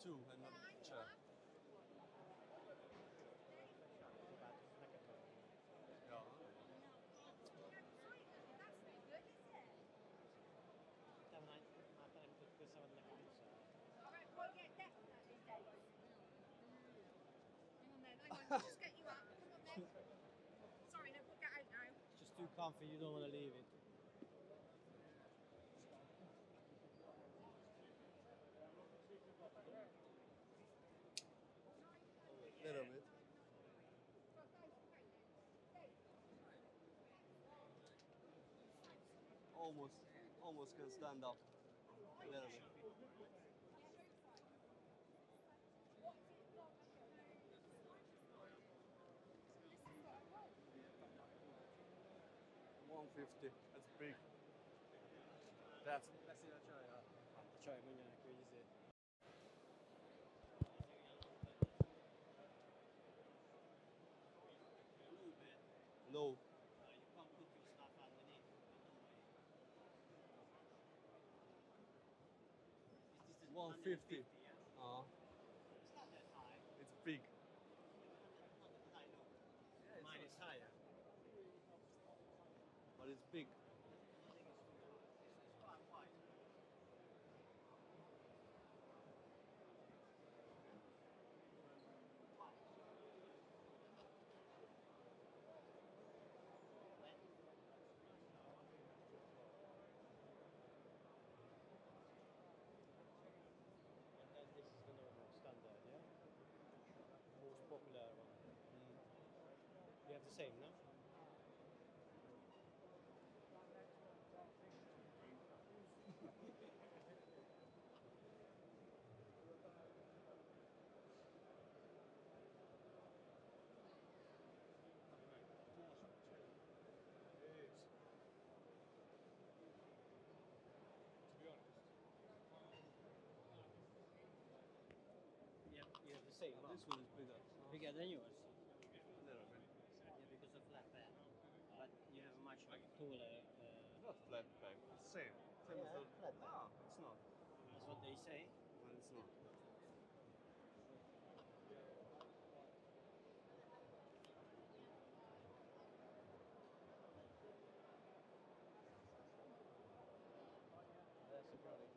two and a chair. Ja. Alright, well, yeah, definitely dates. Hang on then, I'll just get you up. Come on then. Sorry, no, we'll get out now. It's just too comfy, you don't want to leave it. Little bit. Almost can stand up. A little bit. $150. That's big. That's. Csaj, mondja neki, hogy izé. Low. You can't put your stuff underneath. This is 150. yeah? It's not that high. It's big. Not that high, no. Mine is higher. But it's big. I think it's quite wide. This is the normal standard, yeah? Most popular one. You have the same, no? To be honest. Yeah, you have the same. Oh, this one is bigger. Bigger than yours. Little bit. Yeah, because of flat back. But you have a much taller. Not flat back. It's the same. Same as the. flat back. No, it's not. That's what they say. But it's not. That's a problem.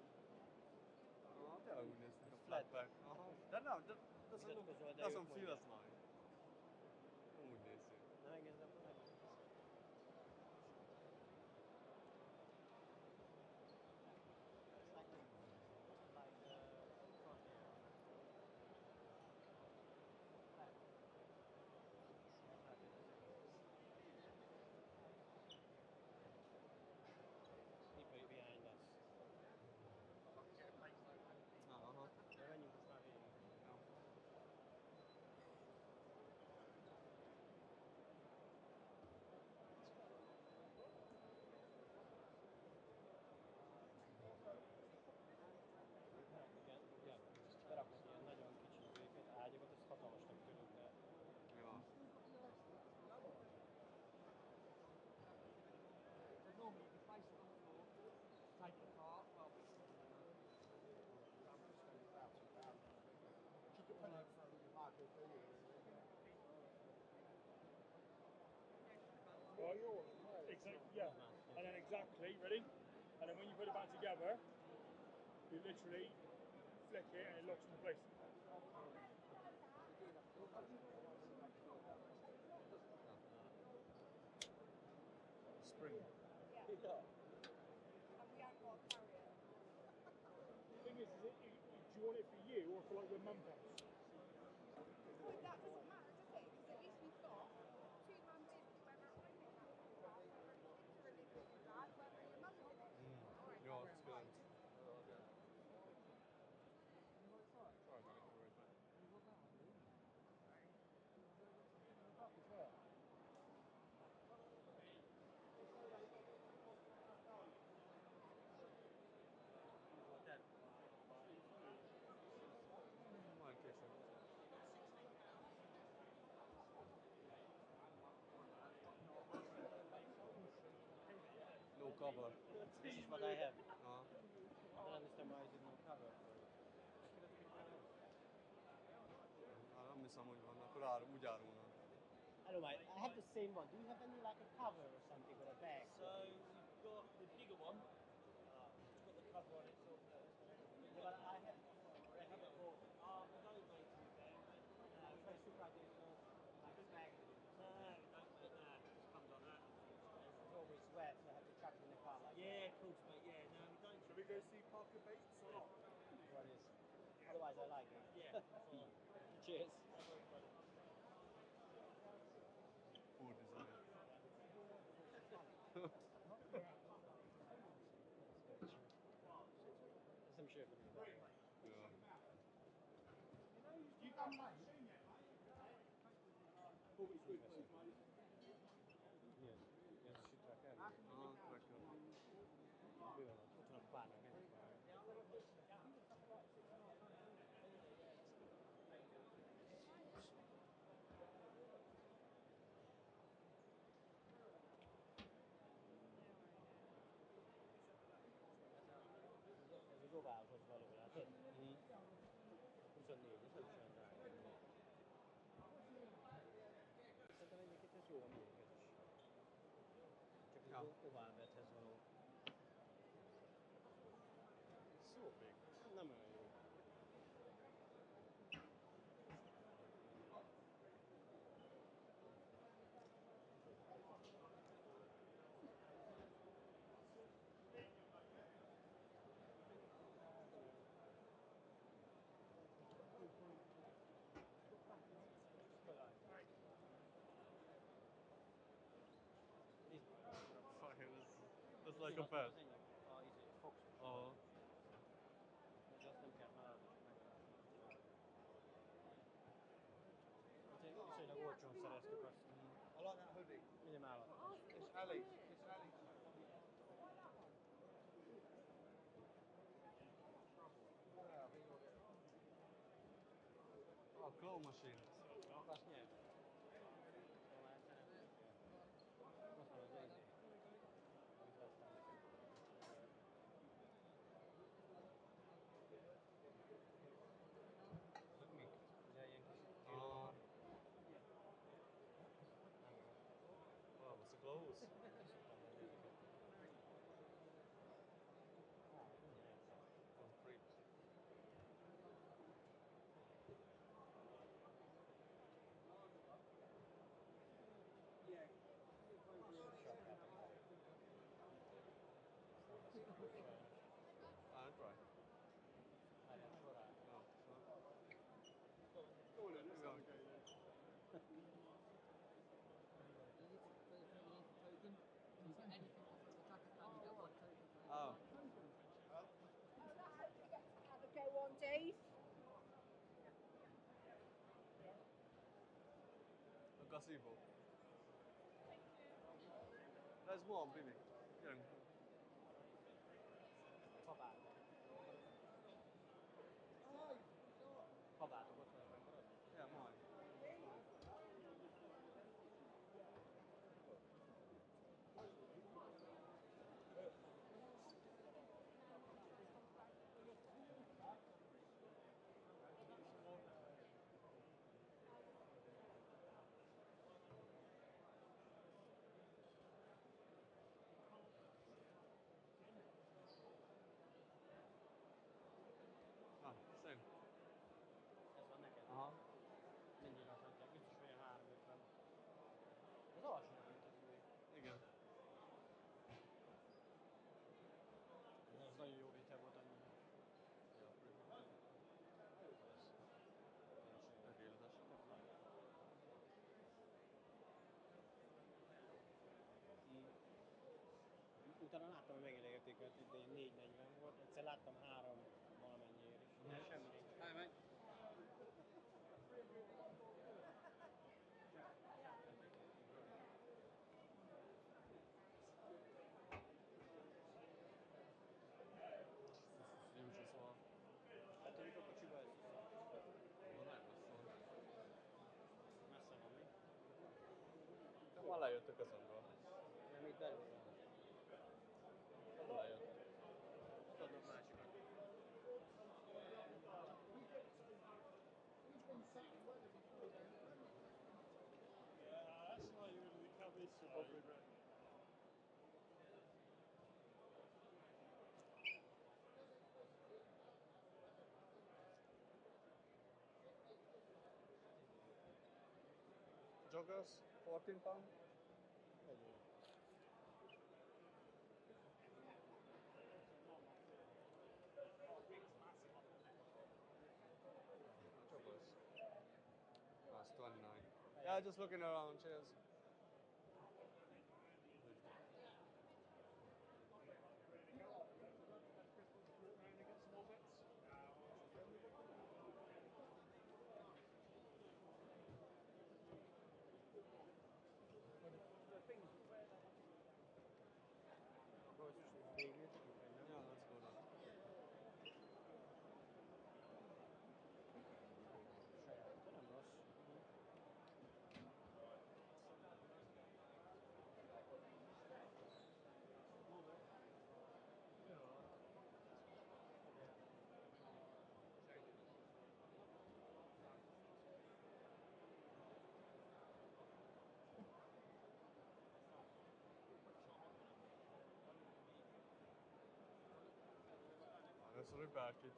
Ja, det är nästan flat back. Jaha. Det doesn't feel as nice. This. No, I guess that was it's like front here. People behind us. Jaha. When you was not here. Igen, beraknak ilyen nagyon kicsi gépet, ágyakat, ez hatalmasnak tűnik, de... Ja. Normally you place it on the floor, take it apart, well, about 2,000. You could put it through hardwood doors. Well, you're exactly, yeah. And then exactly, ready? And then when you put it back together, you literally flick it and it locks into place. Spring. Yeah. And we haven't got a carrier. The thing is do you want it for you or for like your mum comes? Well, that doesn't matter, does it? Because at least we've got £2.50 whether I'm in it, whether it's literally with dad, whether your mum's in it. Alright. Ja, det ska jag inte. Sorry, mate, no worries, mate. My kitchen. No cover. This is what I have. Ja. I don't understand why I did no cover for it. hiszem, hogy van, akkor úgy árulnak. Anyway, I have the same one. Do you have any like a cover or something or a bag? So we've got the bigger one. It's got the cover on it, sort of. Yeah, but I haven't bought it. We don't make them there, mate. I'm very surprised there's no like bag with it. No, we don't make that. It just comes like that, unfortunately. It's always wet, so I have to chuck it in the car like Yeah, of course, mate. Yeah, no, we don't. Shall we go see Parker Bates or not? what is. Otherwise, I like it. Yeah, fine. Cheers. Poor design. Some shit for me. Ja. You done mine? 40 quid, please, mate. Niente, io ci traccare. Ja, verkar. Bevono tutta una panna che ti fa. Dov'è questo valore? 24, sto dicendo. Esattamente che te suo amico che dici. Cioè questo qua per te sono Så big. no ma Fuck, that's like a pet. Oh, is it Fox? Ja. Just nem kell haladni. Viszonylag olcsón szereztük azt. I like that hoodie. Minimál. It's Ali's. It's Ali's. Ah, claw machine. Azt nyert. Ott van az izé. Amit vettem nekem. Ezek mik? Ugye ilyen kis Ja. nem tudom. Wow, what's the glows? Szoktam venni ezeket. Oh, freak. Sapkátok el. Aztán veszik ki sajnos. Ah, try. Várjál, sorál. Ja, så. Go on then, let's have a go then. Ah, Oh, that hope you get to have a go on, Dave. a gazebo. There's more, Billy. Gyerünk. Kabátok. Kabátok ott van fenn, tudod? Ja, majd. Ah, szép. Ez van neked? Aha. Mindig azt adják, biztos olyan 350. Ez alacsonyabb, mint a túl. Igen. Ez nagyon jó vétel volt amúgy. Ja, pretty. Jó lesz. Tökéletes. Utána láttam, hogy megint értékelt, de ilyen 440 volt, egyszer láttam 3 valamennyiért is. De semmi nincs. Hey, mate. Jó szóval. Hát tudjuk a kocsiba ez is. Jó, nagyon messze van. Messze van, mi? De már lejött a kezemről. Nem itt belül van. Hol lejött? Hopefully, right. Joggers, £14. Joggers. That's 29. Yeah, just looking around. Cheers. Yeah, let's go now. Adesso riparti.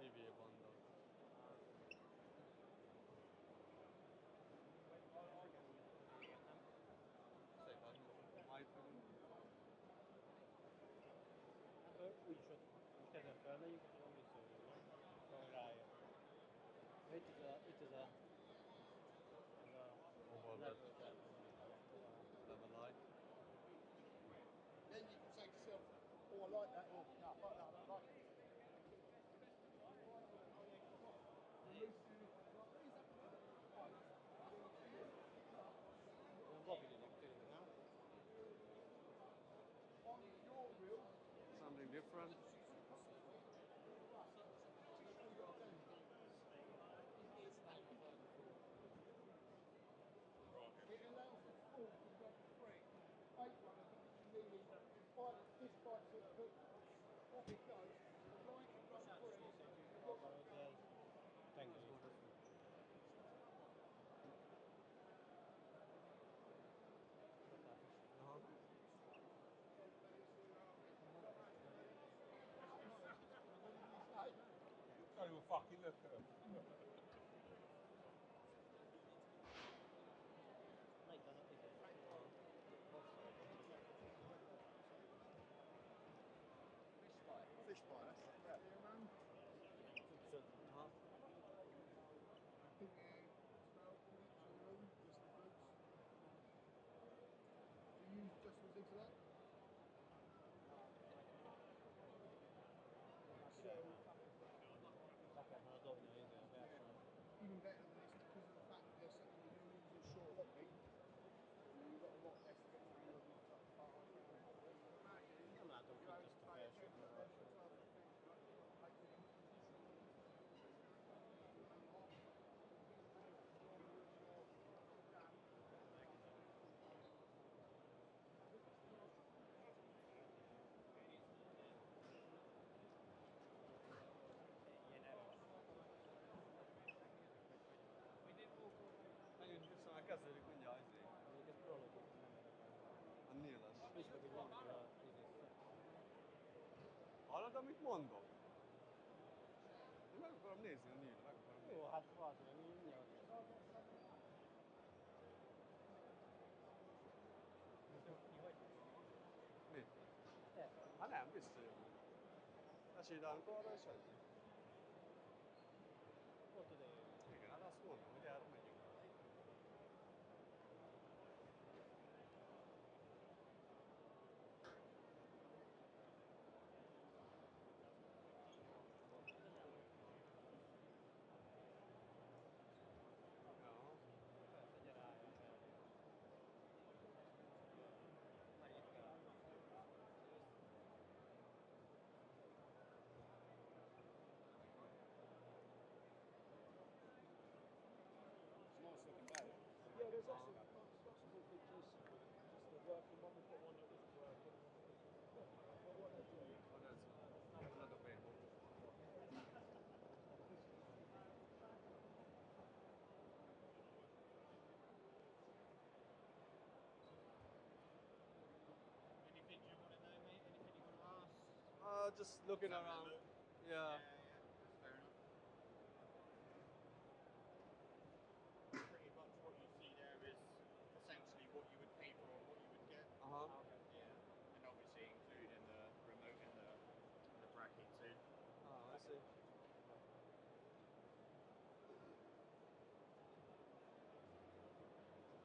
EV bundle. Sai fanno mai più. Úgyis kezdett fel, megyünk, és akkor visszajövünk, nem? Akkor rájön. Itt ez a Overload. level Level light. Then you can say to yourself, oh, I like that, or no, fuck that, I don't like it. Non può vedere che no? On your reel, Something different. it allows for 4 to go to 3. 8 runners are literally fight, this fight's at the off it goes, the line can run free, the rock can go. Tengeri. Aha. Can't even fucking look at them. Melyik van a Fish fry, that's it. Yeah, man. Aha. I think it's 12 minutes in the room, just the goods. Do you use just the zigs a lot? Akár már dobni a izé a versenyt. Even better than this because of the fact that they're setting the rules are short of me. You've got a lot less to get the hang of and stuff. Nem látom kint ezt a felsőt, meg alsót. Menjünk vissza, már kezdődik mindjárt izé. Még ez prológot nem érdekel. A nyílás. Püspök, hogy mondjuk a izé. Hallod, amit mondok? Én meg akarom nézni a nyílt, meg akarom nézni. Jó, hát az meg mindjárt. Mi? Te? Hát nem, visszajövünk. Lesétálunk arra és ennyi. Ott ide jövünk. Igen, hát azt mondom, hogy erre megyünk. just looking Having a around. look. Yeah. That's fair enough. Pretty much what you see there is essentially what you would pay for and what you would get. Yeah. And obviously including the remote and the bracket too. Oh, I see.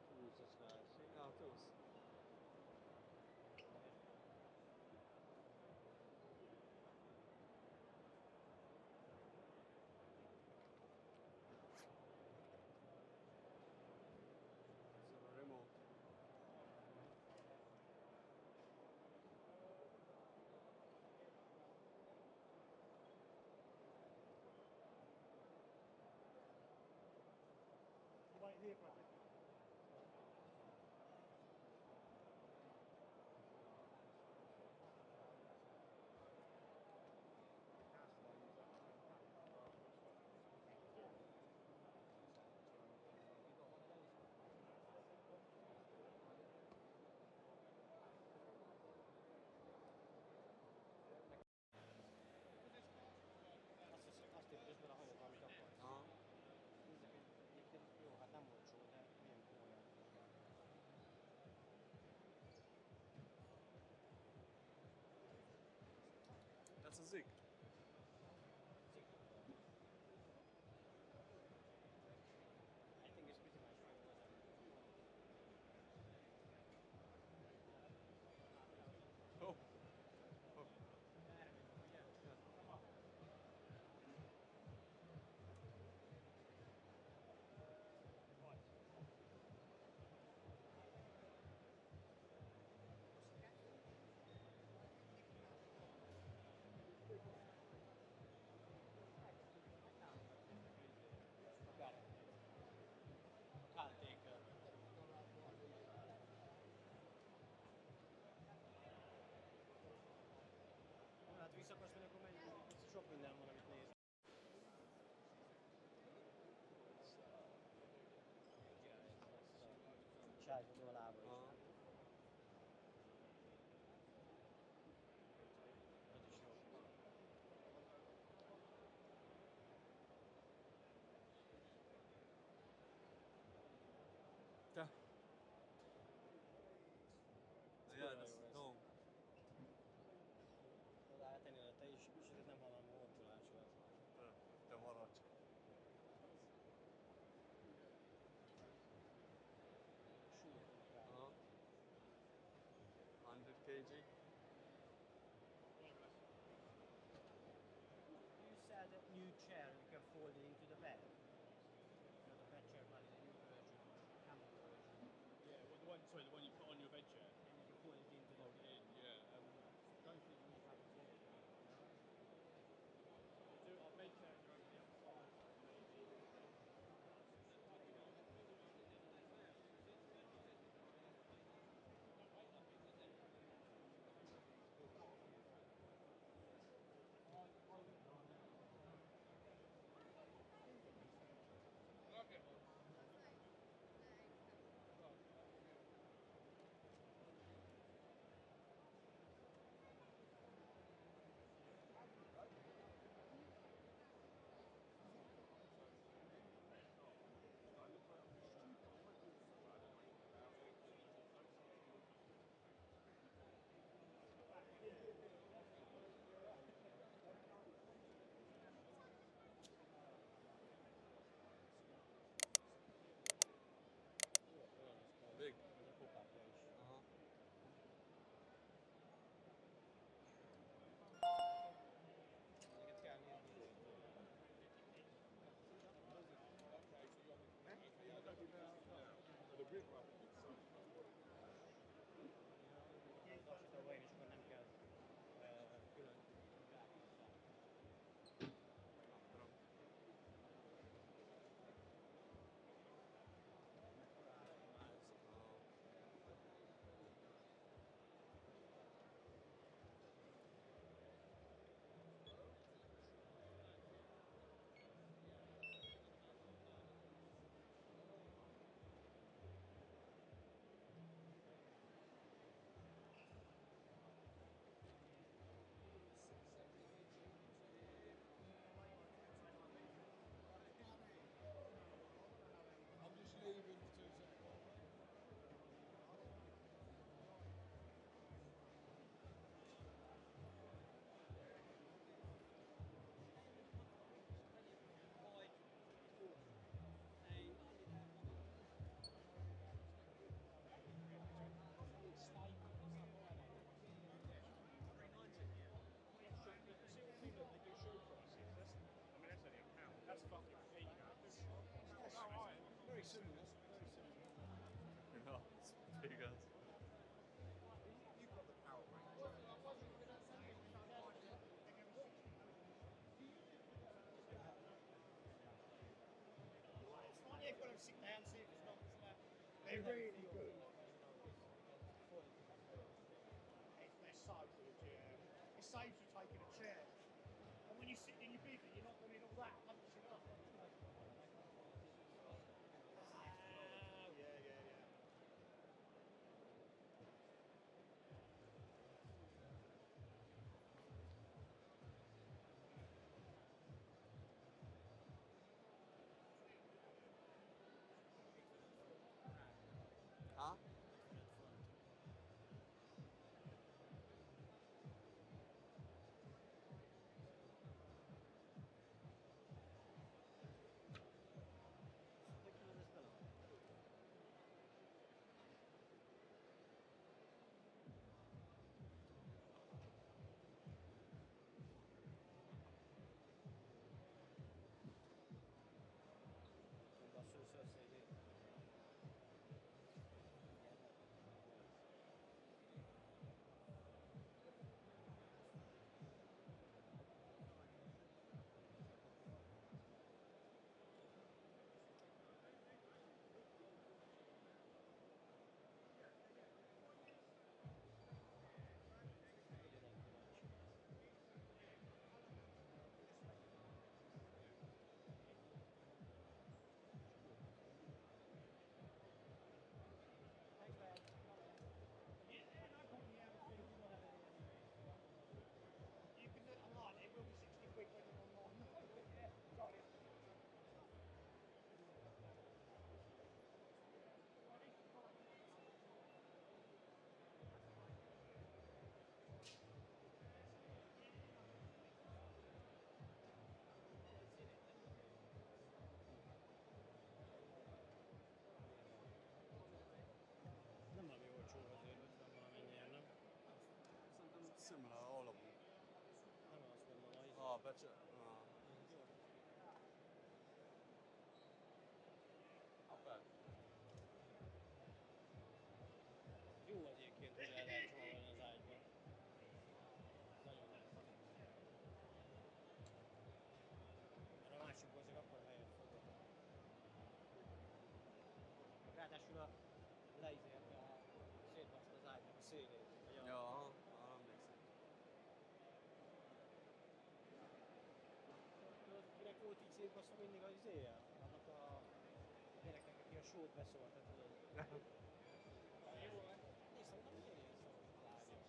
Tools as well. Ja, tools. Så remote. Right here, bracket. Asti pitäisi vielä hajota mitä pois. Ja. Joo, nämä on sulle meidän puolella. That's a zig. I think it's pretty much what it was. Oh. Oh. Can't take att vissa personer kommer in i shopping där man har blivit nöjd. Şarkı dolar bu Ja. Da. Yeah, that's long. Ajattelin, että ei nämä olla muottulaisuja. The Warroch. Ja. 100 kg. Do you sell that new chair you can fold it into the bed? You know, the bed chair, but the new version, camel version. Yeah, well, the one you put on your bed chair. And you can pull it into the bed. Yeah, don't think we have it here. Do our bed chairs are over the other side, maybe. really good. They're so good, yeah. It saves you taking a chair. And when you're sitting in your bigger, you're not doing all that punching up. Yeah, yeah, yeah. Huh? You can do it online. It will be 60 quid when you're online. Yeah, sorry. Nem valami olcsó azért, hogy van valamennyien, nem? Szerintem similar all of them. Nem azt mondom, hogy... Becse... Not bad. Jó egyébként, hogy el lehet csomagolni az ágyba. Nagyon jó. Mert a másikból csak akkor helyet fogod. Ráadásul a leizélte szétbaszta az ágynak a szélét. Ja, emlékszem. Tudod, kinek volt így szétbaszva mindig az izéje? Annak a gyereknek, aki a sót beszólta, tudod? Jó, én szerintem egy elég szó lágya.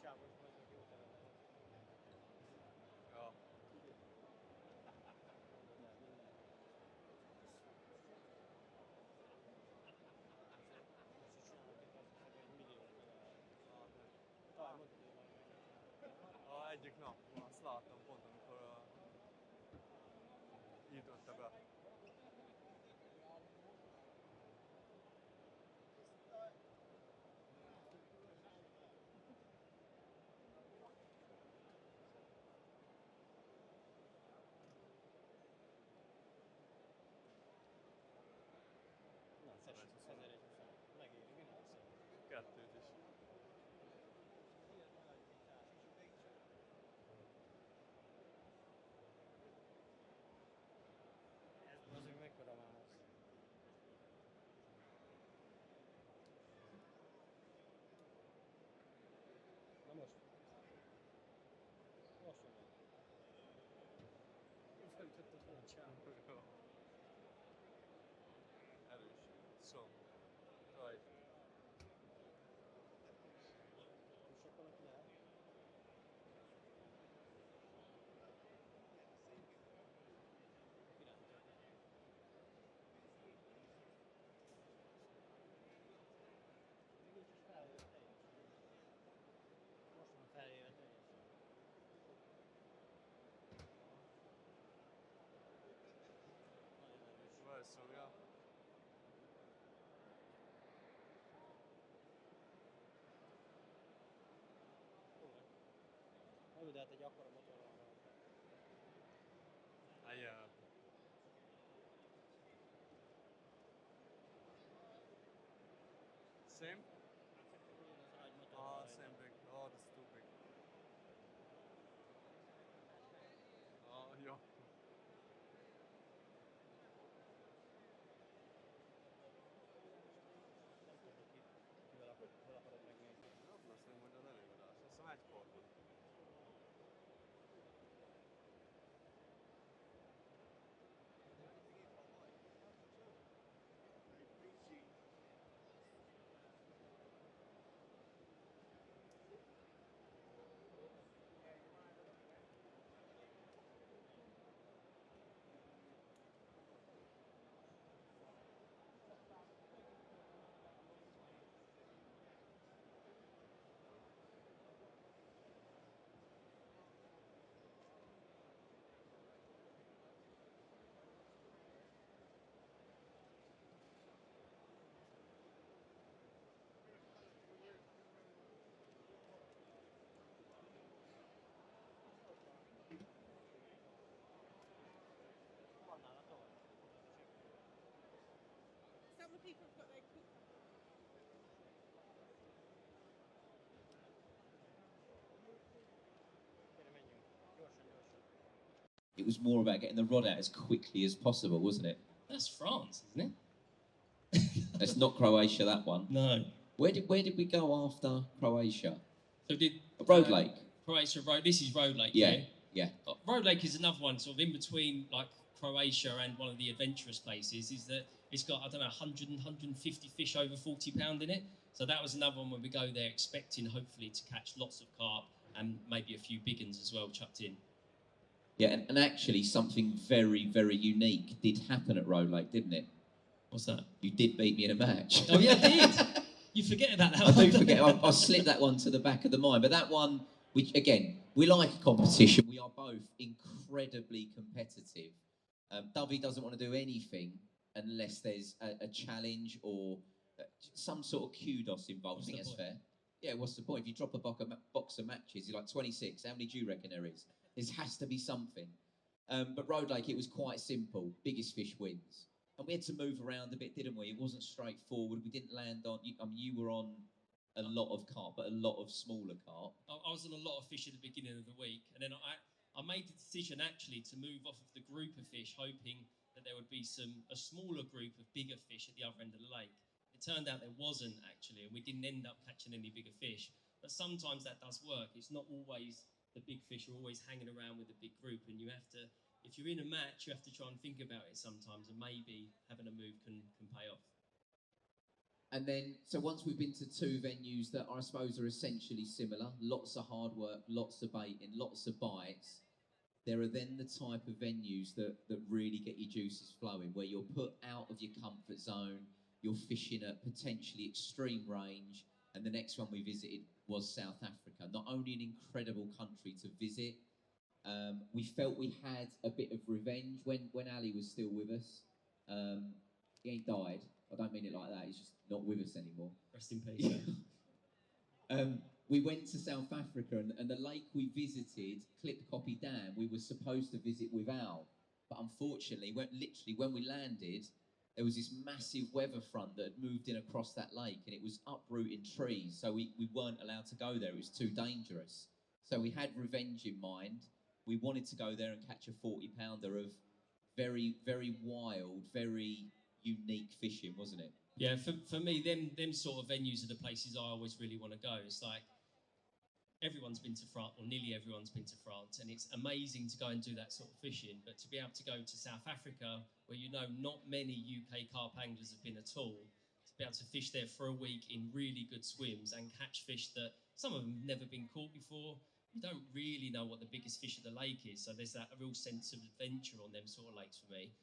Sávos vagyok, jó terület. Ja. Mondod el minden. Most is csinálok itt azt hiszem, hogy 1 milliót legalább. Talán mondtad, hogy valami mennyit. Egyik nap, azt láttam pont, amikor írtotta be. Na, tessék, 1100. Megéri, mi lesz? Kettőt is. Ez azért mekkora válasz. Na most. Lassan megy. Föltötted fel a csávot. Erős. Strong. Right. Sokkal aki lehet. Kirántja. Még nincs is felvéve teljesen. Most van felvéve teljesen. Nagyon erős. Very strong, yeah. Jó, de hát egy akkora motorral van. Yeah. same? Ah, same big. Oh, that's too big. Oh, yeah. Azt nem mondod előadás. Azt hiszem egykor van. Some people have got their cook. It was more about getting the rod out as quickly as possible, wasn't it? That's France, isn't it? It's not Croatia, that one. No. Where did we go after Croatia? So did Road Lake. Croatia Road. This is Road Lake. Yeah. Road Lake is another one, sort of in between like Croatia and one of the adventurous places. Is that it's got 100 and 150 fish over 40 pound in it. So that was another one where we go there expecting hopefully to catch lots of carp and maybe a few big uns as well chucked in. Yeah, and actually something very, very unique did happen at Road Lake, didn't it? What's that? You did beat me in a match. Oh yeah, I did. You forget about that I one. do forget. I slipped that one to the back of the mind. But that one, which again, we like competition. We are both incredibly competitive. Dovey doesn't want to do anything unless there's a challenge or some sort of kudos involved. I think that's fair. Yeah, what's the point? If you drop a box of matches, you're like 26. How many do you reckon there is? There has to be something. But Road Lake, it was quite simple. Biggest fish wins. And we had to move around a bit, didn't we? It wasn't straightforward. We didn't land on... you were on a lot of carp, but a lot of smaller carp. I was on a lot of fish at the beginning of the week, and then I made the decision actually to move off of the group of fish, hoping that there would be a smaller group of bigger fish at the other end of the lake. It turned out there wasn't actually, and we didn't end up catching any bigger fish. But sometimes that does work. It's not always the big fish are always hanging around with the big group, and you have to... If you're in a match, you have to try and think about it sometimes, and maybe having a move can pay off. And then, so once we've been to two venues that I suppose are essentially similar, lots of hard work, lots of baiting, lots of bites, there are then the type of venues that really get your juices flowing, where you're put out of your comfort zone, you're fishing at potentially extreme range, and the next one we visited was South Africa. Not only an incredible country to visit, we felt we had a bit of revenge when Ali was still with us. He ain't died. I don't mean it like that. He's just not with us anymore. Rest in peace. We went to South Africa, and the lake we visited, Clip Copy Dam, we were supposed to visit with Al. But unfortunately, when we landed, there was this massive weather front that had moved in across that lake, and it was uprooting trees. So we weren't allowed to go there. It was too dangerous. So we had revenge in mind. We wanted to go there and catch a 40-pounder of very, very wild, very unique fishing, wasn't it? Yeah, for me, them sort of venues are the places I always really want to go. It's like everyone's been to France, or nearly everyone's been to France, and it's amazing to go and do that sort of fishing. But to be able to go to South Africa, where not many UK carp anglers have been at all, to be able to fish there for a week in really good swims and catch fish that some of them have never been caught before. You don't really know what the biggest fish of the lake is, so there's that real sense of adventure on them sort of lakes for me.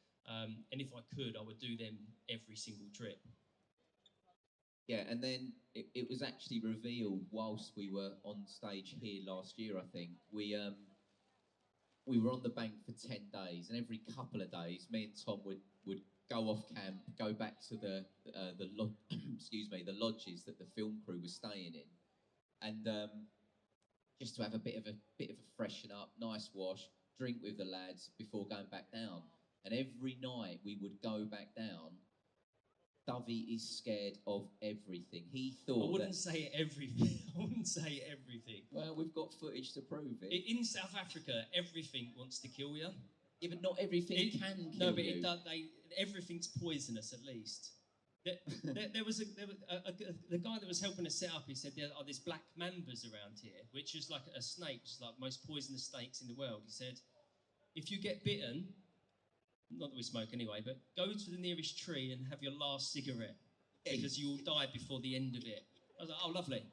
And if I could, I would do them every single trip. Yeah, and then it was actually revealed whilst we were on stage here last year, I think. We were on the bank for 10 days, and every couple of days, me and Tom would go off camp, go back to the lodges that the film crew was staying in, and just to have a bit of a freshen up, nice wash, drink with the lads before going back down. And every night we would go back down. Dovey is scared of everything. He thought I wouldn't say everything. I wouldn't say everything. Well, we've got footage to prove it. In South Africa, everything wants to kill you. Yeah, but not everything can kill no, but you. Everything's poisonous, at least. There was the guy that was helping us set up. He said there's black mambas around here, which is like a snake, which is like the most poisonous snakes in the world. He said, if you get bitten, not that we smoke anyway, but go to the nearest tree and have your last cigarette because you will die before the end of it. I was like, oh, lovely.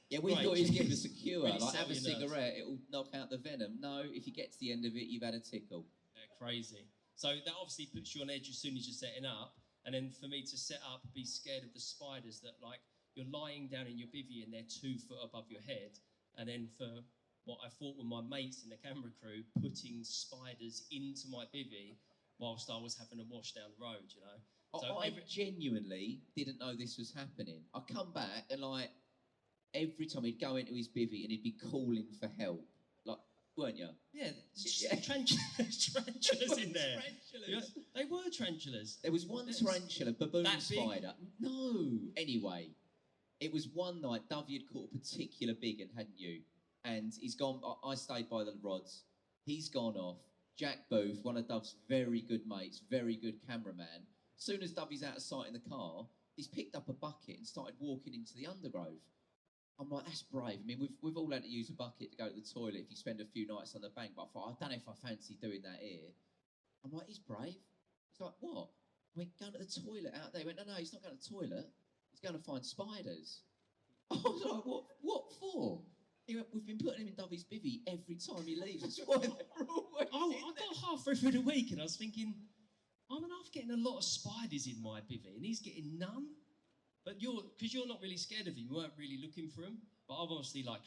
Yeah, we thought he was giving us a cure, Really like have a nerves. cigarette, it'll knock out the venom. No, if you get to the end of it, you've had a tickle. Crazy. So that obviously puts you on edge as soon as you're setting up. And then for me to set up, be scared of the spiders that, like, you're lying down in your bivvy and they're 2 foot above your head. And then for what I thought were my mates in the camera crew, putting spiders into my bivvy whilst I was having a wash down the road, you know. So I genuinely didn't know this was happening. I come back and, like, every time he'd go into his bivvy and he'd be calling for help. Like, weren't you? Yeah, tarantulas in there. Tarantulas. They were tarantulas. There was one tarantula, baboon spider. No. Anyway, it was one night, Dovey had caught a particular big one, hadn't you? And he's gone, I stayed by the rods. He's gone off. Jack Booth, one of Dove's very good mates, very good cameraman. As soon as Dovey's out of sight in the car, he's picked up a bucket and started walking into the undergrowth. I'm like, that's brave. I mean, we've all had to use a bucket to go to the toilet if you spend a few nights on the bank, but I thought, I don't know if I fancy doing that here. I'm like, he's brave. He's like, what? I went, going to the toilet out there. He went, no, he's not going to the toilet. He's going to find spiders. I was like, what for? He went, we've been putting him in Dovey's bivvy every time he leaves. That's why they're always I got halfway through the week and I was thinking, I'm enough getting a lot of spiders in my bivvy and he's getting none. But because you're not really scared of him, you weren't really looking for him. But I've obviously, like,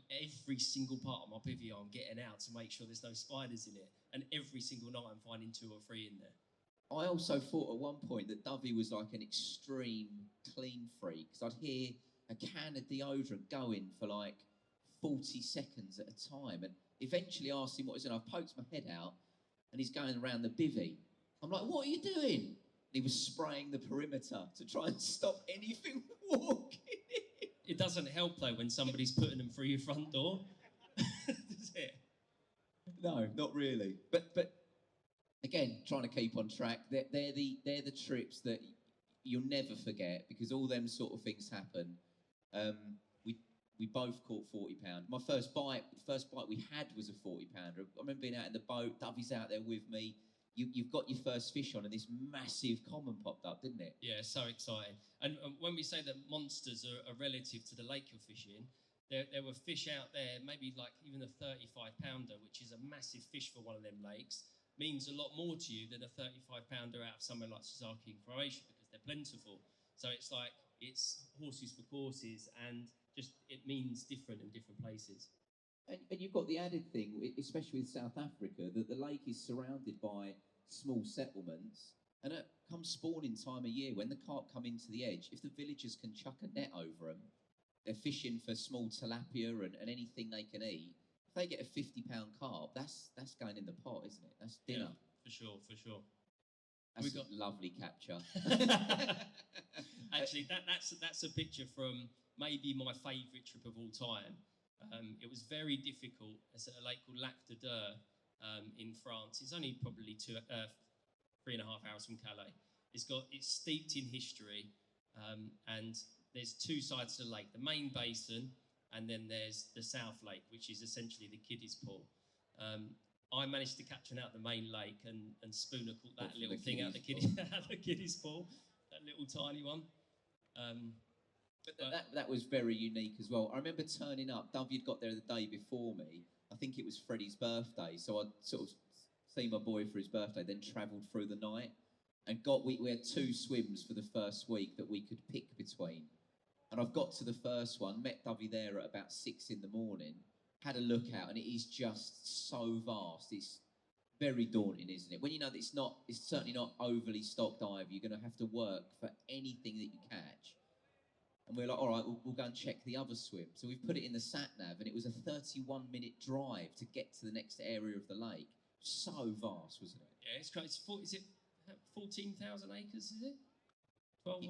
every single part of my bivvy I'm getting out to make sure there's no spiders in it. And every single night I'm finding 2 or 3 in there. I also thought at one point that Dovey was like an extreme clean freak, because I'd hear a can of deodorant going for like 40 seconds at a time. And eventually I asked him what he's doing. I poked my head out and he's going around the bivvy. I'm like, what are you doing? He was spraying the perimeter to try and stop anything walking in. It doesn't help, though, when somebody's putting them through your front door. Does it? No, not really. But again, trying to keep on track, they're the trips that you'll never forget, because all them sort of things happen. We both caught £40. My first bite we had was a £40. I remember being out in the boat, Dovey's out there with me. You've got your first fish on, and this massive common popped up, didn't it? Yeah, so exciting. And when we say that monsters are relative to the lake you're fishing, there were fish out there, maybe like even a 35-pounder, which is a massive fish for one of them lakes, means a lot more to you than a 35-pounder out of somewhere like Sasaki in Croatia, because they're plentiful. So it's like, it's horses for courses, and just it means different in different places. And you've got the added thing, especially with South Africa, that the lake is surrounded by small settlements, and come spawning time of year, when the carp come into the edge, if the villagers can chuck a net over them, they're fishing for small tilapia and anything they can eat. If they get a £50 carp, that's going in the pot, isn't it? That's dinner. Yeah, for sure. That's a lovely capture. Actually, that's a picture from maybe my favourite trip of all time. It was very difficult. It's at a lake called Lac de Deux in France. It's only probably 3.5 hours from Calais. It's steeped in history, and there's 2 sides to the lake: the main basin, and then there's the South Lake, which is essentially the kiddies' pool. I managed to catch one out the main lake, and Spooner caught that little thing out the kiddies' pool, that little tiny one. But that was very unique as well. I remember turning up. Dovey had got there the day before me. I think it was Freddie's birthday, so I'd sort of seen my boy for his birthday, then travelled through the night, and we had 2 swims for the first week that we could pick between. And I've got to the first one, met Dovey there at about 6 in the morning, had a look out, and it is just so vast. It's very daunting, isn't it? When you know that it's certainly not overly stocked either. You're going to have to work for anything that you catch. And we're like, all right, we'll go and check the other swim. So we've put it in the sat-nav, and it was a 31-minute drive to get to the next area of the lake. So vast, wasn't it? Yeah, it's great. Is it 14,000 acres, is it?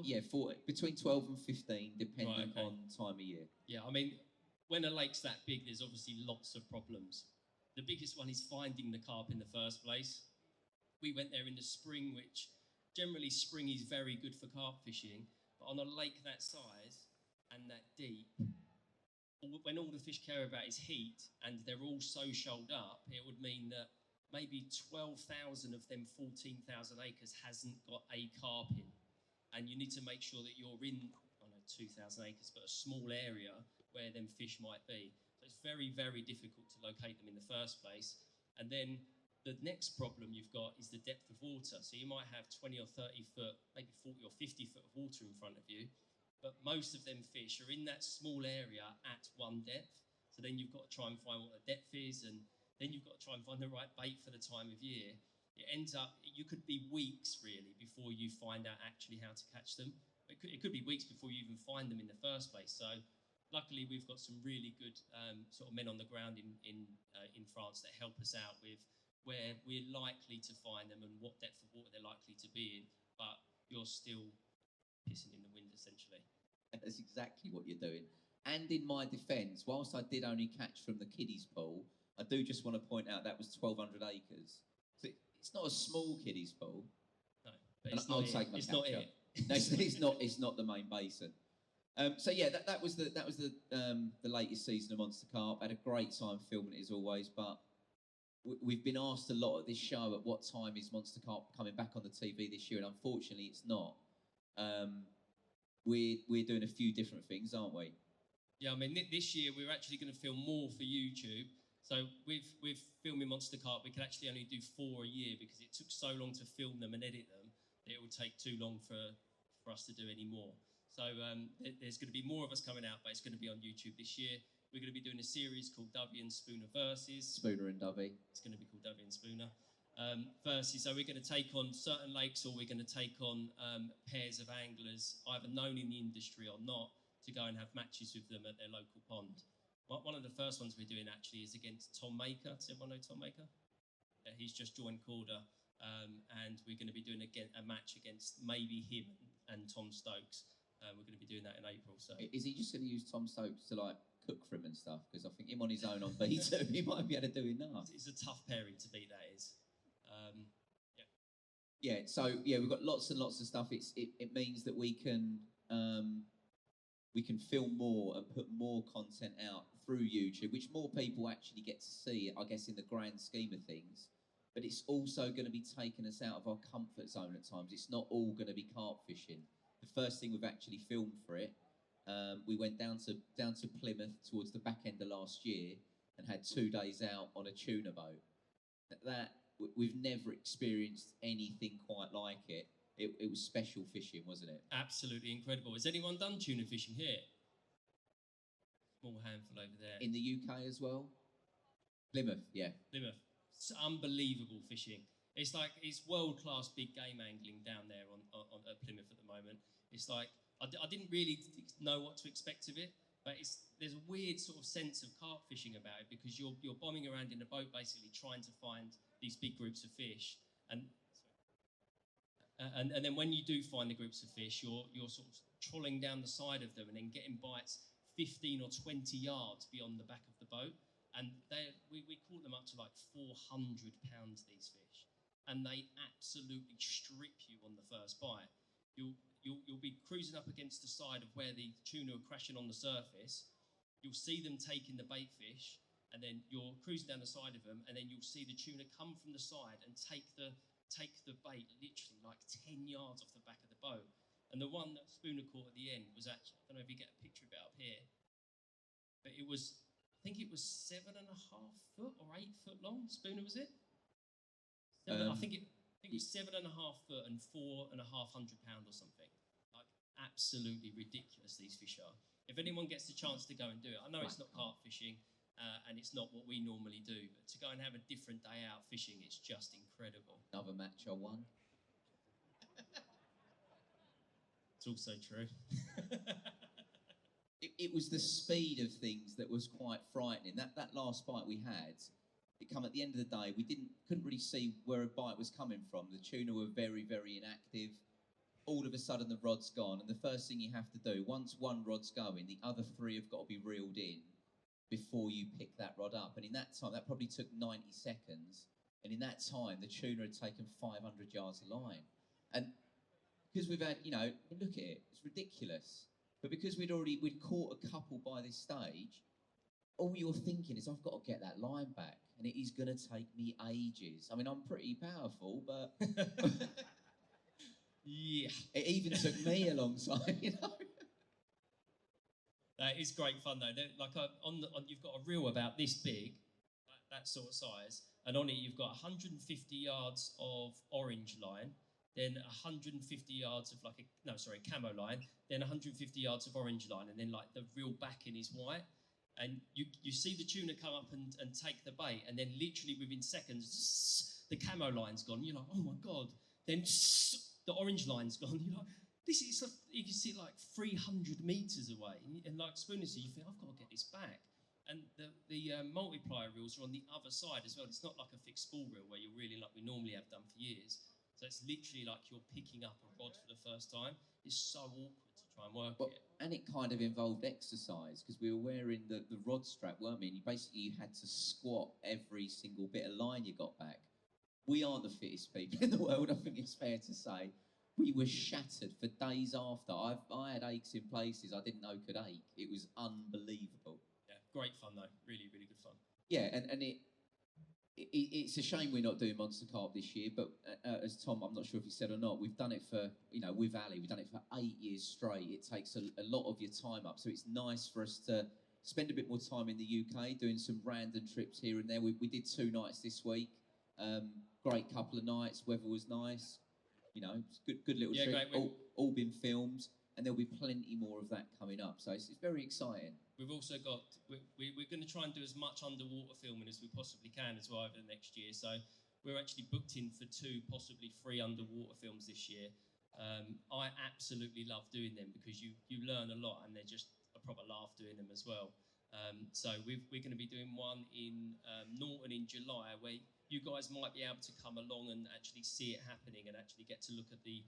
Yeah, between 12 and 15, depending on time of year. Yeah, I mean, when a lake's that big, there's obviously lots of problems. The biggest one is finding the carp in the first place. We went there in the spring, which generally spring is very good for carp fishing, but on a lake that size and that deep, when all the fish care about is heat and they're all so shoaled up, it would mean that maybe 12,000 of them 14,000 acres hasn't got a carp in. And you need to make sure that you're in, I know 2,000 acres, but a small area where them fish might be. So it's very, very difficult to locate them in the first place. And then the next problem you've got is the depth of water. So you might have 20 or 30 foot, maybe 40 or 50 foot of water in front of you, but most of them fish are in that small area at one depth. So then you've got to try and find what the depth is, and then you've got to try and find the right bait for the time of year. It ends up, you could be weeks really before you find out actually how to catch them. It could be weeks before you even find them in the first place. So luckily we've got some really good sort of men on the ground in France that help us out with where we're likely to find them and what depth of water they're likely to be in, but you're still pissing in the wind essentially. That's exactly what you're doing. And in my defence, whilst I did only catch from the kiddies pool, I do just want to point out that was 1,200 acres. So it's not a small kiddies pool. No, but it's not it. It's not it. No, it's not the main basin. So yeah, that was the latest season of Monster Carp. Had a great time filming it as always, but we've been asked a lot at this show at what time is Monster Carp coming back on the TV this year, and unfortunately it's not. We're doing a few different things, aren't we? Yeah, I mean this year we're actually going to film more for YouTube. So with filming Monster Carp, we can actually only do 4 a year because it took so long to film them and edit them that it would take too long for us to do any more. So there's going to be more of us coming out, but it's going to be on YouTube this year. We're going to be doing a series called Dovey and Spooner Versus. Spooner and Dovey. It's going to be called Dovey and Spooner. Versus, so we're going to take on certain lakes, or we're going to take on pairs of anglers, either known in the industry or not, to go and have matches with them at their local pond. One of the first ones we're doing actually is against Tom Maker. Does everyone know Tom Maker? Yeah, he's just joined Corder, and we're going to be doing a match against maybe him and Tom Stokes. We're going to be doing that in April. So, is he just going to use Tom Stokes to like cook for him and stuff? Because I think him on his own on B2, he might be able to do enough. It's a tough pairing to beat, that is. Yeah. So yeah, we've got lots and lots of stuff. It means that we can film more and put more content out through YouTube, which more people actually get to see, I guess, in the grand scheme of things. But it's also going to be taking us out of our comfort zone at times. It's not all going to be carp fishing. The first thing we've actually filmed for it, we went down to Plymouth towards the back end of last year and had 2 days out on a tuna boat. We've never experienced anything quite like it. It was special fishing, wasn't it? Absolutely incredible. Has anyone done tuna fishing here? Small handful over there. In the UK as well? Plymouth, yeah. Plymouth. It's unbelievable fishing. It's world-class big game angling down there on at Plymouth at the moment. It's like, I didn't really know what to expect of it, but there's a weird sort of sense of carp fishing about it because you're bombing around in a boat basically trying to find these big groups of fish. And then when you do find the groups of fish, you're sort of trolling down the side of them and then getting bites 15 or 20 yards beyond the back of the boat. And we caught them up to like 400 pounds, these fish. And they absolutely strip you on the first bite. You'll be cruising up against the side of where the tuna are crashing on the surface. You'll see them taking the bait fish, and then you're cruising down the side of them, and then you'll see the tuna come from the side and take the bait literally like 10 yards off the back of the boat. And the one that Spooner caught at the end was actually, I don't know if you get a picture of it up here, but I think it was 7.5 foot or 8 foot long. Spooner, was it? I think it was 7.5 foot and 4.5 pound or something. Like absolutely ridiculous these fish are. If anyone gets the chance to go and do it, I know it's not carp fishing and it's not what we normally do, but to go and have a different day out fishing, it's just incredible. Another match I won. It's also true. It was the speed of things that was quite frightening. That last bite we had, it come at the end of the day. We couldn't really see where a bite was coming from. The tuna were very, very inactive. all of a sudden the rod's gone, and the first thing you have to do, once one rod's going, the other 3 have got to be reeled in before you pick that rod up. And in that time, that probably took 90 seconds. And in that time, the tuna had taken 500 yards of line. And because we've had, look at it, it's ridiculous. But because we'd caught a couple by this stage, all you're thinking is, I've got to get that line back. And it is going to take me ages. I mean, I'm pretty powerful, but... Yeah. It even took me a long time, That is great fun though. Like you've got a reel about this big, that sort of size, and on it you've got 150 yards of orange line, then 150 yards of camo line, then 150 yards of orange line, and then like the real backing is white. And you see the tuna come up and take the bait, and then literally within seconds, the camo line's gone. You're like, oh my God. Then the orange line's gone. You're like, this is, you can see like 300 metres away. And like Spooner said, you think, I've got to get this back. And the multiplier reels are on the other side as well. It's not like a fixed spool reel where you're reeling like we normally have done for years. So it's literally like you're picking up a rod for the first time. It's so awkward to try and work it. And it kind of involved exercise because we were wearing the rod strap, weren't we? And you had to squat every single bit of line you got back. We aren't the fittest people in the world, I think it's fair to say. We were shattered for days after. I had aches in places I didn't know could ache. It was unbelievable. Yeah, great fun though. Really, really good fun. Yeah, and it's a shame we're not doing Monster Carp this year, but as Tom, I'm not sure if he said or not, we've done it for, with Ali, we've done it for 8 years straight. It takes a lot of your time up, so it's nice for us to spend a bit more time in the UK, doing some random trips here and there. We did 2 nights this week. Great couple of nights, weather was nice. Good little trip. All been filmed, and there'll be plenty more of that coming up. So it's very exciting. We've also got, we're going to try and do as much underwater filming as we possibly can as well over the next year. So we're actually booked in for 2, possibly 3 underwater films this year. I absolutely love doing them because you learn a lot and they're just a proper laugh doing them as well. So we're going to be doing one in Norton in July where you guys might be able to come along and actually see it happening and actually get to look at the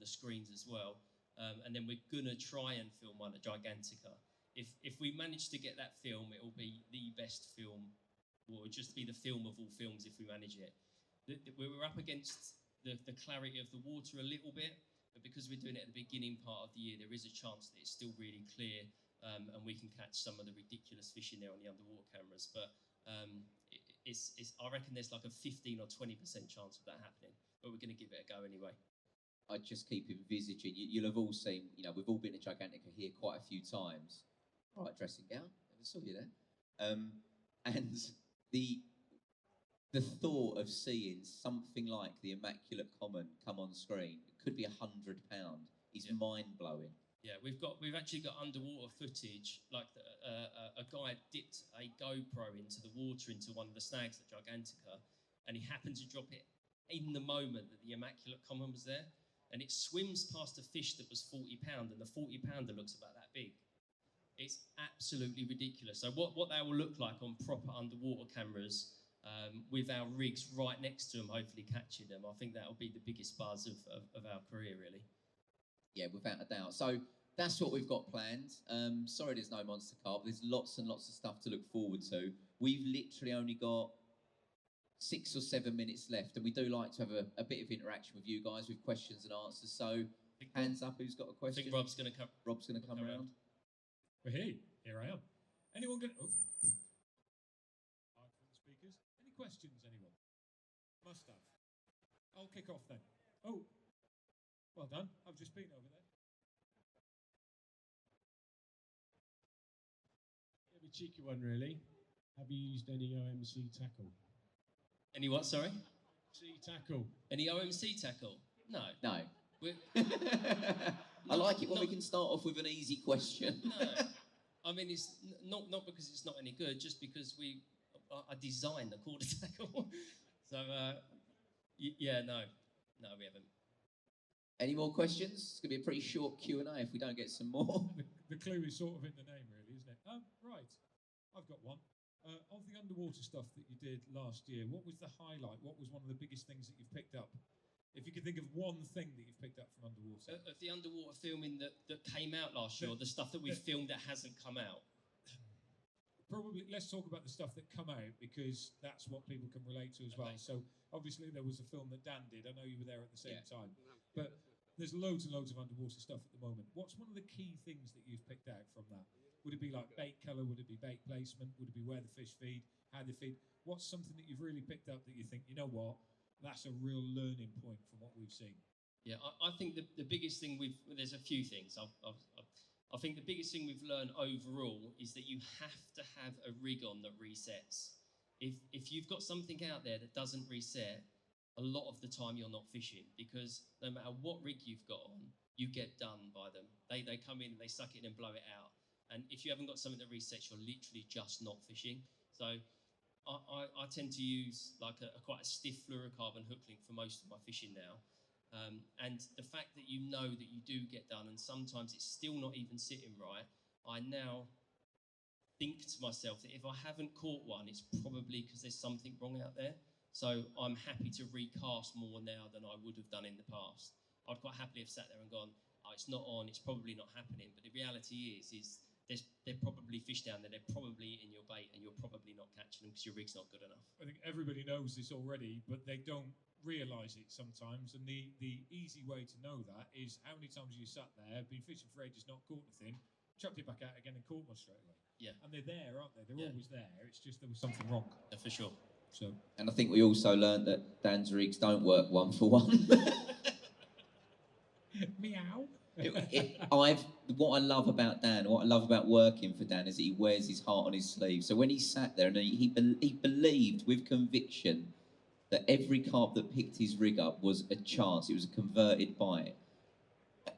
screens as well. And then we're going to try and film one at Gigantica. If we manage to get that film, it will be the best film. Well, it'll just be the film of all films if we manage it. We're up against the clarity of the water a little bit, but because we're doing it at the beginning part of the year, there is a chance that it's still really clear and we can catch some of the ridiculous fish in there on the underwater cameras. But I reckon there's like a 15 or 20% chance of that happening, but we're going to give it a go anyway. I just keep envisaging, you'll have all seen, we've all been to Gigantica here quite a few times. All right, dressing gown, never saw you there. And the thought of seeing something like the Immaculate Common come on screen, it could be £100, is mind-blowing. Yeah, we've actually got underwater footage, like a guy dipped a GoPro into the water into one of the snags at Gigantica, and he happened to drop it in the moment that the Immaculate Common was there, and it swims past a fish that was £40, and the £40 looks about that big. It's absolutely ridiculous. So what they will look like on proper underwater cameras with our rigs right next to them, hopefully catching them, I think that'll be the biggest buzz of our career, really. Yeah, without a doubt. So that's what we've got planned. Sorry there's no Monster Carp. There's lots and lots of stuff to look forward to. We've literally only got 6 or 7 minutes left, and we do like to have a bit of interaction with you guys with questions and answers. So hands up, who's got a question? I think Rob's going to come. Rob's going to come around. Well, hey, here I am. Anyone got... Oh. Microphone speakers. Any questions, anyone? Must have. I'll kick off then. Oh, well done. I've just been over there. Bit of a cheeky one, really. Have you used any OMC tackle? Any what, sorry? OMC tackle. Any OMC tackle? No. No. I like it when we can start off with an easy question. No. I mean, it's not because it's not any good, just because I designed the quarter tackle. So, yeah, no, we haven't. Any more questions? It's going to be a pretty short Q&A if we don't get some more. The clue is sort of in the name, really, isn't it? Right, I've got one. Of the underwater stuff that you did last year, what was the highlight? What was one of the biggest things that you've picked up If you could think of one thing that you've picked up from underwater. Of the underwater filming that came out last year, or the stuff that we've filmed that hasn't come out? Probably, let's talk about the stuff that come out, because that's what people can relate to as well. So obviously there was a film that Dan did. I know you were there at the same time. But there's loads and loads of underwater stuff at the moment. What's one of the key things that you've picked out from that? Would it be like bait colour? Would it be bait placement? Would it be where the fish feed? How they feed? What's something that you've really picked up that you think, you know what, that's a real learning point from what we've seen? Yeah, I think the biggest thing there's a few things. I think the biggest thing we've learned overall is that you have to have a rig on that resets. If you've got something out there that doesn't reset, a lot of the time you're not fishing, because no matter what rig you've got on, you get done by them. They come in, they suck it in and blow it out. And if you haven't got something that resets, you're literally just not fishing. So I tend to use like quite a stiff fluorocarbon hook link for most of my fishing now. And the fact that you know that you do get done, and sometimes it's still not even sitting right, I now think to myself that if I haven't caught one, it's probably because there's something wrong out there. So I'm happy to recast more now than I would have done in the past. I'd quite happily have sat there and gone, oh, it's not on, it's probably not happening. But the reality is they're probably fish down there, they're probably eating your bait, and you're probably not catching them because your rig's not good enough. I think everybody knows this already, but they don't realise it sometimes. And the easy way to know that is how many times you sat there, been fishing for ages, not caught anything, chucked it back out again and caught one straight away. Yeah. And they're there, aren't they? They're always there. It's just there was something wrong. Yeah, for sure. So. And I think we also learned that Dan's rigs don't work one for one. Meow. What I love about Dan, what I love about working for Dan, is that he wears his heart on his sleeve. So when he sat there and he believed with conviction that every carp that picked his rig up was a chance, it was a converted bite.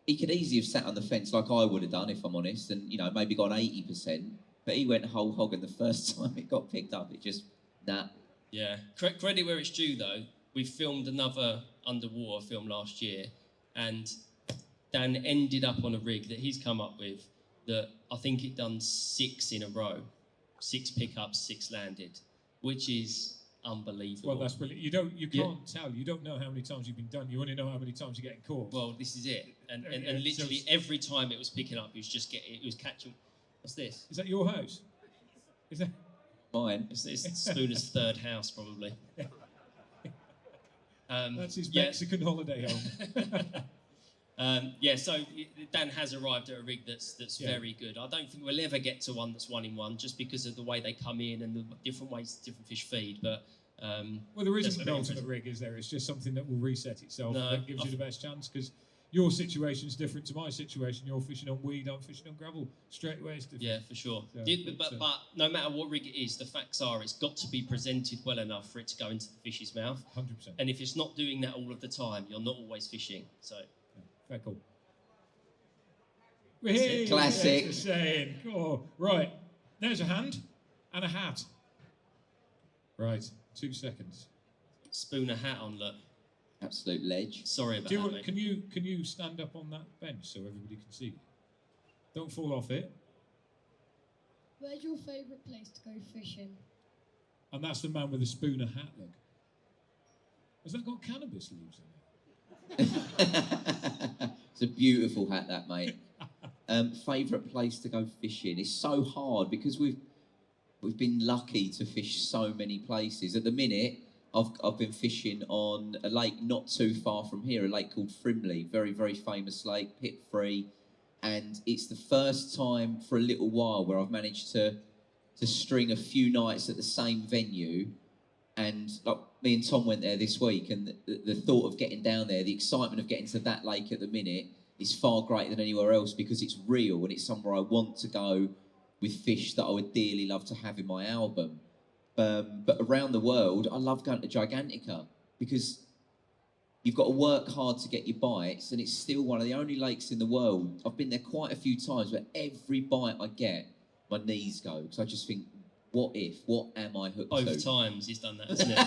He could easily have sat on the fence like I would have done, if I'm honest, and maybe got 80%. But he went whole hog, and the first time it got picked up, it just nah. Yeah, credit where it's due though. We filmed another underwater film last year, and Dan ended up on a rig that he's come up with that I think it done 6 in a row, 6 pickups, 6 landed, which is unbelievable. Well, that's brilliant. You can't tell. You don't know how many times you've been done. You only know how many times you're getting caught. Well, this is it. And literally every time it was picking up, it was catching. What's this? Is that your house? Is that mine? It's Spooner's third house, probably. That's his Mexican holiday home. So Dan has arrived at a rig that's very good. I don't think we'll ever get to one that's 1-in-1, just because of the way they come in and the different ways different fish feed. But well, there isn't an ultimate rig, is there? It's just something that will reset itself. That gives you the best chance, because your situation is different to my situation. You're fishing on weed, I'm fishing on gravel. Straight away it's different. Yeah, for sure. So, but no matter what rig it is, the facts are it's got to be presented well enough for it to go into the fish's mouth. 100%. And if it's not doing that all of the time, you're not always fishing. So. Very cool. Hey, classic. That's the saying. Oh, right. There's a hand and a hat. Right. 2 seconds. Spooner hat on, look. Absolute ledge. Sorry about that, mate. Can you stand up on that bench so everybody can see you? Don't fall off it. Where's your favourite place to go fishing? And that's the man with the Spooner hat, look. Has that got cannabis leaves in it? It's a beautiful hat, that, mate. Favourite place to go fishing? It's so hard because we've been lucky to fish so many places. At the minute, I've been fishing on a lake not too far from here, a lake called Frimley, very, very famous lake, pit-free. And it's the first time for a little while where I've managed to string a few nights at the same venue. And like me and Tom went there this week, and the thought of getting down there, the excitement of getting to that lake at the minute is far greater than anywhere else, because it's real and it's somewhere I want to go with fish that I would dearly love to have in my album. But around the world, I love going to Gigantica, because you've got to work hard to get your bites, and it's still one of the only lakes in the world. I've been there quite a few times, but every bite I get, my knees go, because I just think, what am I hooked to? Both times he's done that, hasn't it?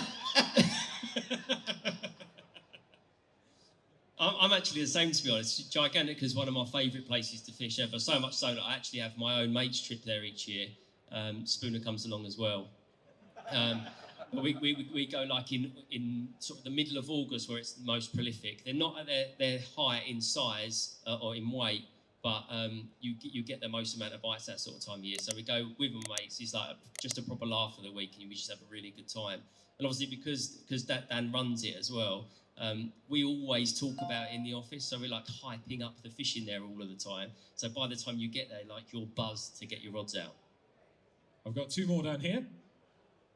I'm actually the same, to be honest. Gigantica is one of my favourite places to fish ever, so much so that I actually have my own mates trip there each year. Spooner comes along as well. But we go like in sort of the middle of August where it's the most prolific. They're not at their height in size or in weight, but you get the most amount of bites that sort of time of year. So we go with my mates. It's like just a proper laugh of the week, and we just have a really good time. And obviously because Dan runs it as well, we always talk about it in the office. So we're like hyping up the fishing there all of the time. So by the time you get there, like you're buzzed to get your rods out. I've got 2 more down here.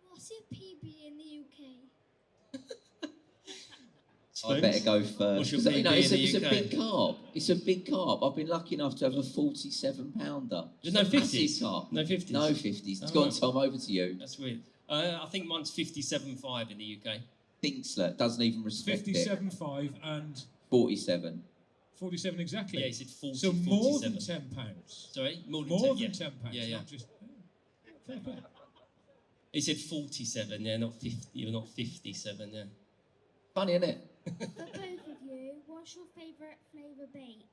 What's your PB in the UK? I better go first. What's your PB It's a big carp. It's a big carp. I've been lucky enough to have a 47-pounder. There's no 50s? Carp. No 50s? No 50s. Go on, Tom, over to you. That's weird. I think mine's 57.5 in the UK. Thinksler doesn't even respect 57.5 and... 47. 47 exactly. Yeah, he said 40, so 47. more than £10. Sorry? More than more 10, than £10, yeah. not just... Fair play. He said 47, yeah, not 50, or not 57, yeah. Funny, isn't it? For both of you, what's your favourite flavour bait?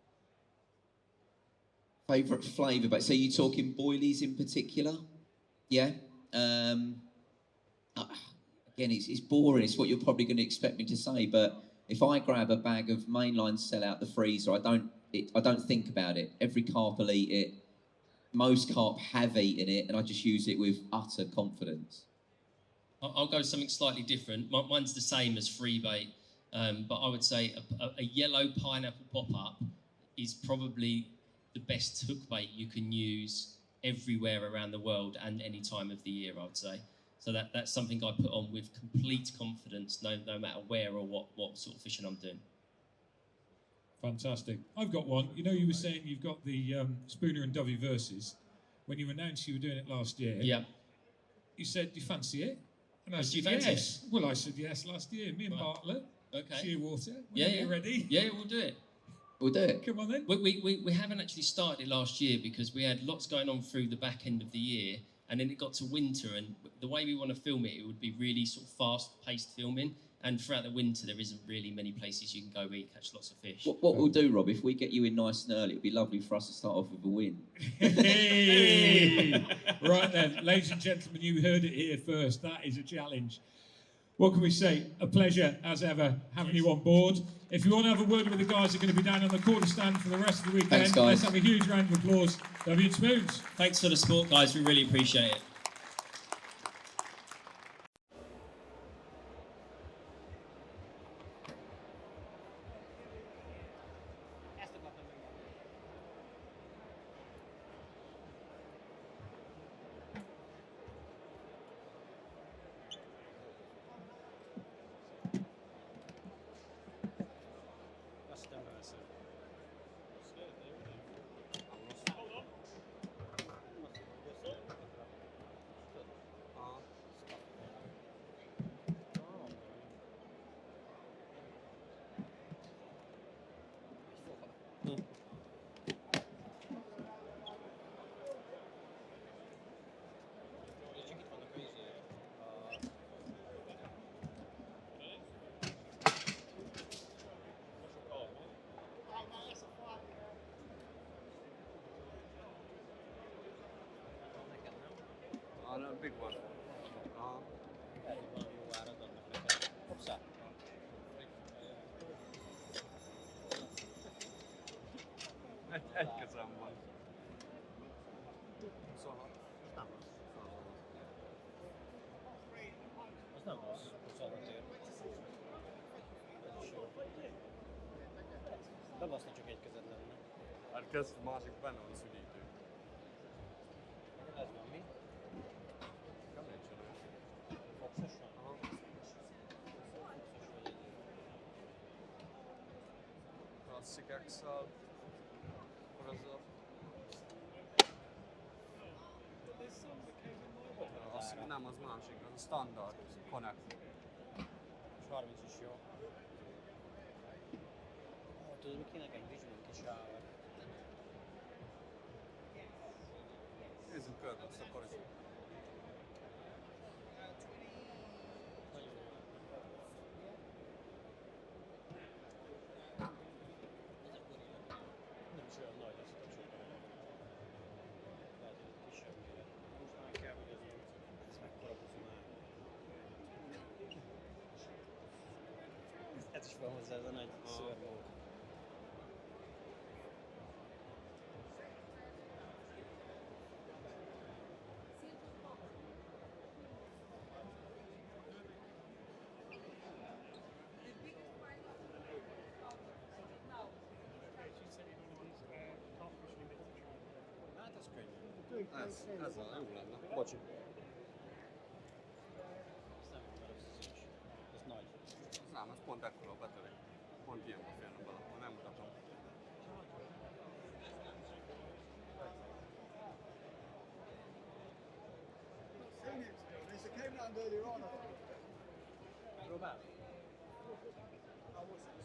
Favourite flavour bait? So you talking boilies in particular? Yeah? Again, it's boring. It's what you're probably going to expect me to say, but if I grab a bag of mainline sell out the freezer, I don't think about it. Every carp will eat it. Most carp have eaten it, and I just use it with utter confidence. I'll go something slightly different. Mine's the same as free bait, but I would say a yellow pineapple pop-up is probably the best hook bait you can use everywhere around the world and any time of the year, I would say. So that's something I put on with complete confidence, no matter where or what sort of fishing I'm doing. Fantastic. I've got one. You know, you were saying you've got the Spooner and Dovey verses. When you announced you were doing it last year, yeah, you said, do you fancy it? And I said, fancy yes. Well, I said yes last year. Me and Bartlett, Shearwater. Yeah, you ready? Yeah, we'll do it. We'll do it. Come on then. We haven't actually started it last year because we had lots going on through the back end of the year, and then it got to winter, and the way we want to film it, it would be really sort of fast-paced filming. And throughout the winter, there isn't really many places you can go where you catch lots of fish. What we'll do, Rob, if we get you in nice and early, it'd be lovely for us to start off with a win. Hey! Right then, ladies and gentlemen, you heard it here first. That is a challenge. What can we say? A pleasure, as ever, having you on board. If you want to have a word with the guys that are going to be down on the quarter stand for the rest of the weekend, thanks, guys. Let's have a huge round of applause. Dovey and Spoons. Thanks for the support, guys. We really appreciate it. Oh, no, big one. Ehkä samma. Bebaszta csak egy kezed lenne. Hát kezd a másik benne van a szülítő. Ez van mi? Foxos van? Aha. Klasszik Excel. Akkor az a... Nem, az másik, az a standard connect. És 30 is jó. Tudod, mi kéne nekem Richmond kis shower. Nézzünk körbe, azt akkor is. Nem is olyan nagy, azt tudom csinálni. Lehet, hogy kisebb méret. Most már kell, hogy ez mekkora buzi már. van hozzá ez a nagy szörmó. Hát ez könnyű. Ez a jó lenne. Bocsi. Ez nagy. Nem, ez pont ekkora a betörik. Pont ilyenbe férne bele, ha nem mutatom. They came round earlier on. Próbál? Azt hiszem, hogy a videót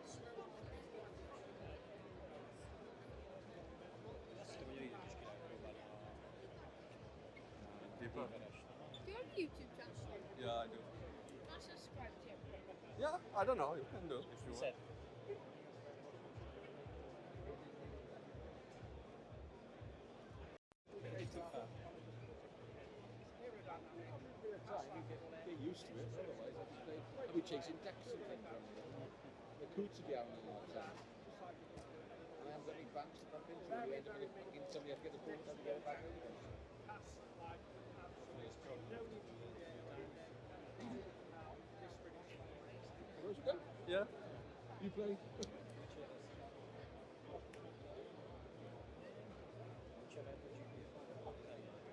is ki lehet próbálni a Deeper? Deeper-est. Do you have a YouTube channel? Yeah, I do. I subscribe to it. Yeah, I don't know, you can do if you Said. want. Get used to it, otherwise I'll be chasing decks and things around there. The coots will be out and all that. And I haven't got any banks to bump into, you end up in somebody has to get the boat and get it back over. Yeah. You play?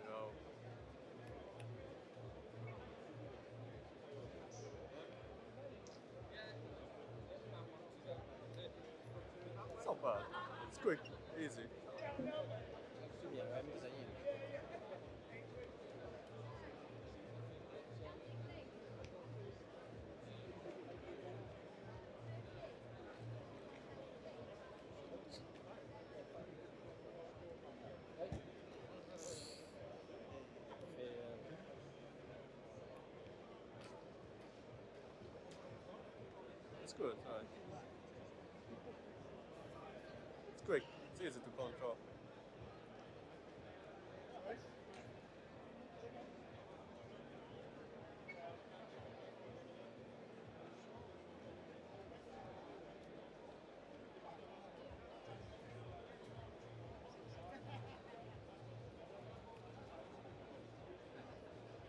No. It's not bad. It's quick, easy. It's good, right? It's quick, it's easy to control.